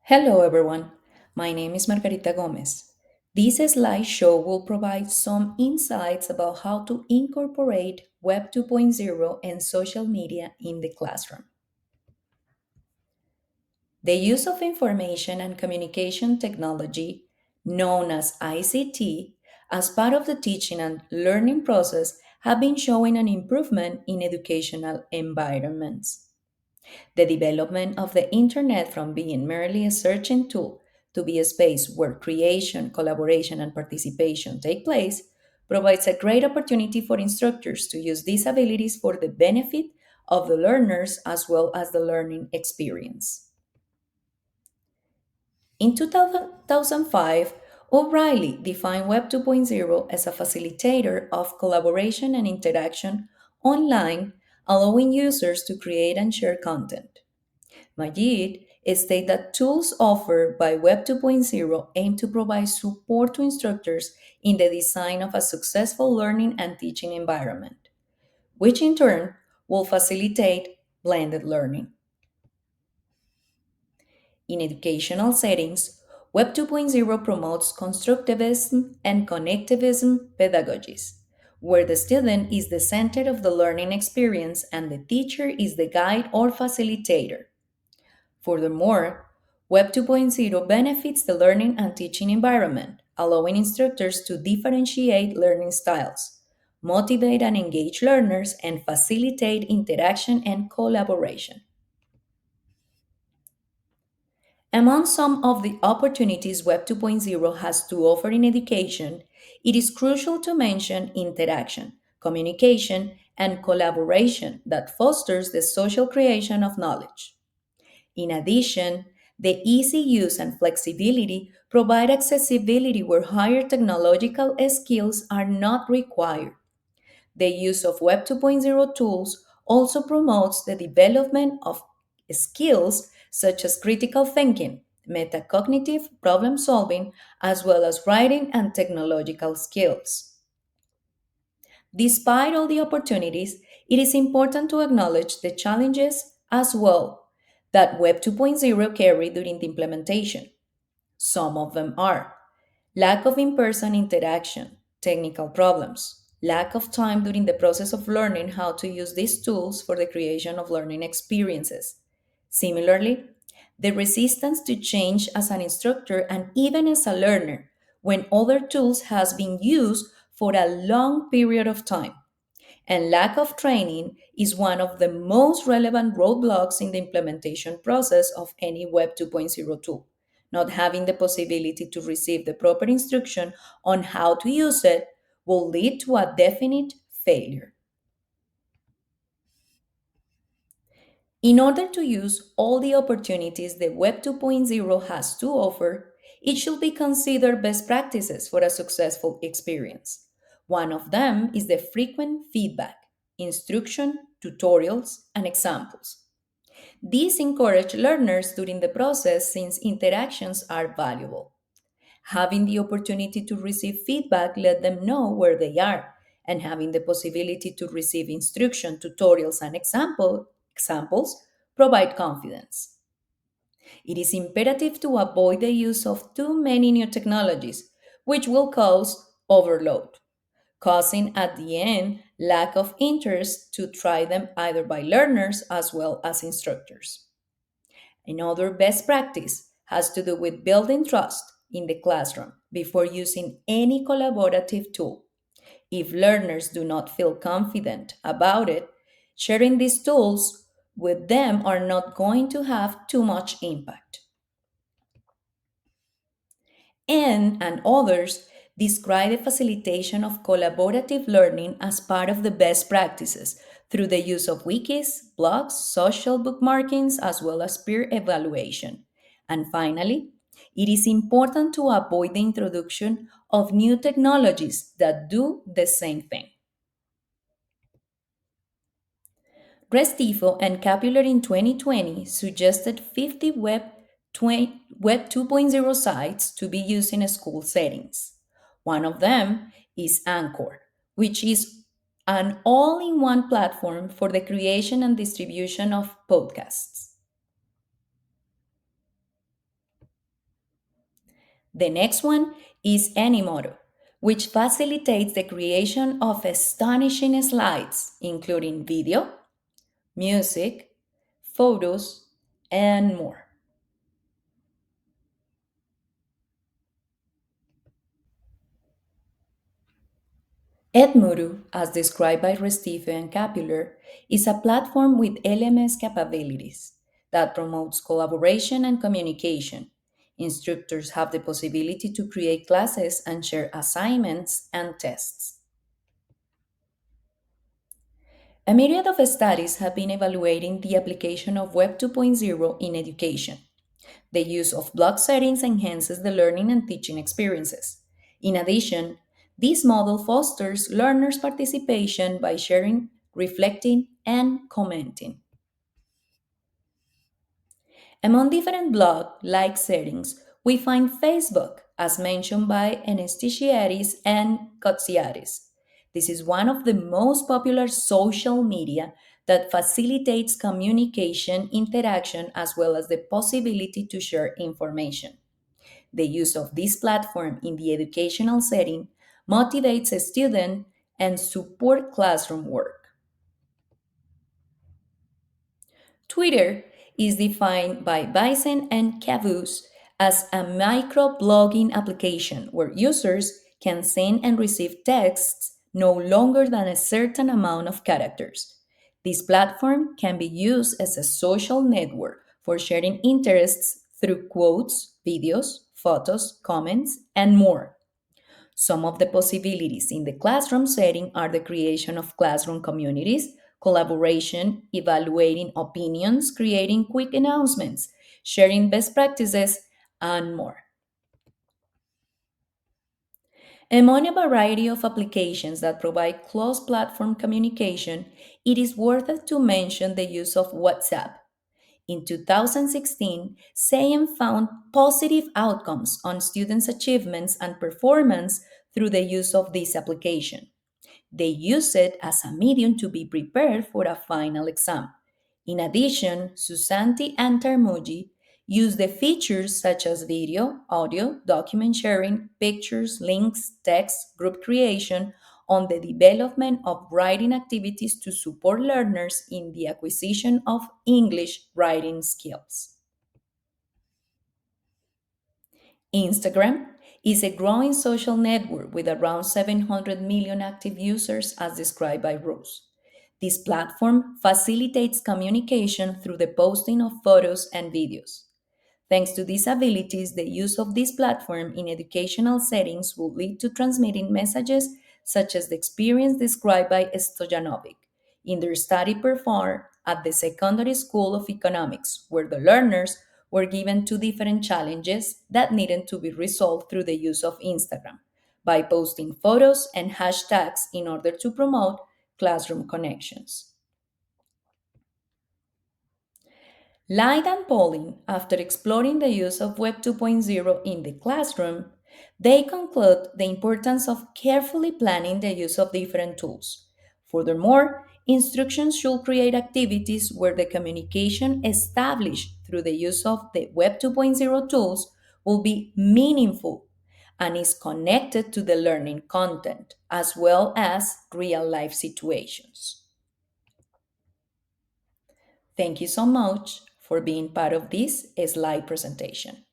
Hello, everyone. My name is Margarita Gomez. This slideshow will provide some insights about how to incorporate Web 2.0 and social media in the classroom. The use of information and communication technology, known as ICT, as part of the teaching and learning process have been showing an improvement in educational environments. The development of the internet from being merely a searching tool to be a space where creation, collaboration, and participation take place provides a great opportunity for instructors to use these abilities for the benefit of the learners as well as the learning experience. In 2005, O'Reilly defined Web 2.0 as a facilitator of collaboration and interaction online, allowing users to create and share content. Majid states that tools offered by Web 2.0 aim to provide support to instructors in the design of a successful learning and teaching environment, which in turn will facilitate blended learning. In educational settings, Web 2.0 promotes constructivism and connectivism pedagogies, where the student is the center of the learning experience and the teacher is the guide or facilitator. Furthermore, Web 2.0 benefits the learning and teaching environment, allowing instructors to differentiate learning styles, motivate and engage learners, and facilitate interaction and collaboration. Among some of the opportunities Web 2.0 has to offer in education, it is crucial to mention interaction, communication, and collaboration that fosters the social creation of knowledge. In addition, the easy use and flexibility provide accessibility where higher technological skills are not required. The use of Web 2.0 tools also promotes the development of skills such as critical thinking, metacognitive problem solving, as well as writing and technological skills. Despite all the opportunities, it is important to acknowledge the challenges as well that Web 2.0 carry during the implementation. Some of them are lack of in person interaction, technical problems, lack of time during the process of learning how to use these tools for the creation of learning experiences. Similarly, the resistance to change as an instructor and even as a learner when other tools has been used for a long period of time, and lack of training is one of the most relevant roadblocks in the implementation process of any Web 2.0 tool. Not having the possibility to receive the proper instruction on how to use it will lead to a definite failure. In order to use all the opportunities the Web 2.0 has to offer, it should be considered best practices for a successful experience. One of them is the frequent feedback, instruction, tutorials, and examples. These encourage learners during the process since interactions are valuable. Having the opportunity to receive feedback let them know where they are, and having the possibility to receive instruction, tutorials, and examples provide confidence. It is imperative to avoid the use of too many new technologies, which will cause overload, causing at the end lack of interest to try them either by learners as well as instructors. Another best practice has to do with building trust in the classroom before using any collaborative tool. If learners do not feel confident about it, sharing these tools with them are not going to have too much impact. And others describe the facilitation of collaborative learning as part of the best practices through the use of wikis, blogs, social bookmarkings, as well as peer evaluation. And finally, it is important to avoid the introduction of new technologies that do the same thing. Restifo and Capular in 2020 suggested 50 Web 2.0 sites to be used in school settings. One of them is Anchor, which is an all in one platform for the creation and distribution of podcasts. The next one is Animoto, which facilitates the creation of astonishing slides, including video, music, photos, and more. Edmodo, as described by Restivo and Capuler, is a platform with LMS capabilities that promotes collaboration and communication. Instructors have the possibility to create classes and share assignments and tests. A myriad of studies have been evaluating the application of Web 2.0 in education. The use of block settings enhances the learning and teaching experiences. In addition, this model fosters learners' participation by sharing, reflecting, and commenting. Among different blog like settings, we find Facebook, as mentioned by Anastasiadis and Kotsiadis. This is one of the most popular social media that facilitates communication, interaction, as well as the possibility to share information. The use of this platform in the educational setting motivates a student and support classroom work. Twitter is defined by Bison and Cavus as a microblogging application where users can send and receive texts no longer than a certain amount of characters. This platform can be used as a social network for sharing interests through quotes, videos, photos, comments, and more. Some of the possibilities in the classroom setting are the creation of classroom communities, collaboration, evaluating opinions, creating quick announcements, sharing best practices, and more. Among a variety of applications that provide close platform communication, it is worth it to mention the use of WhatsApp. In 2016, SAM found positive outcomes on students' achievements and performance through the use of this application. They use it as a medium to be prepared for a final exam. In addition, Susanti and Termuji use the features such as video, audio, document sharing, pictures, links, text, group creation on the development of writing activities to support learners in the acquisition of English writing skills. Instagram is a growing social network with around 700 million active users as described by Rose. This platform facilitates communication through the posting of photos and videos. Thanks to these abilities, the use of this platform in educational settings will lead to transmitting messages such as the experience described by Stojanovic in their study performed at the Secondary School of Economics, where the learners were given two different challenges that needed to be resolved through the use of Instagram by posting photos and hashtags in order to promote classroom connections. Light and Pauling, after exploring the use of Web 2.0 in the classroom, they conclude the importance of carefully planning the use of different tools. Furthermore, instructions should create activities where the communication established through the use of the Web 2.0 tools will be meaningful and is connected to the learning content as well as real life situations. Thank you so much for being part of this slide presentation.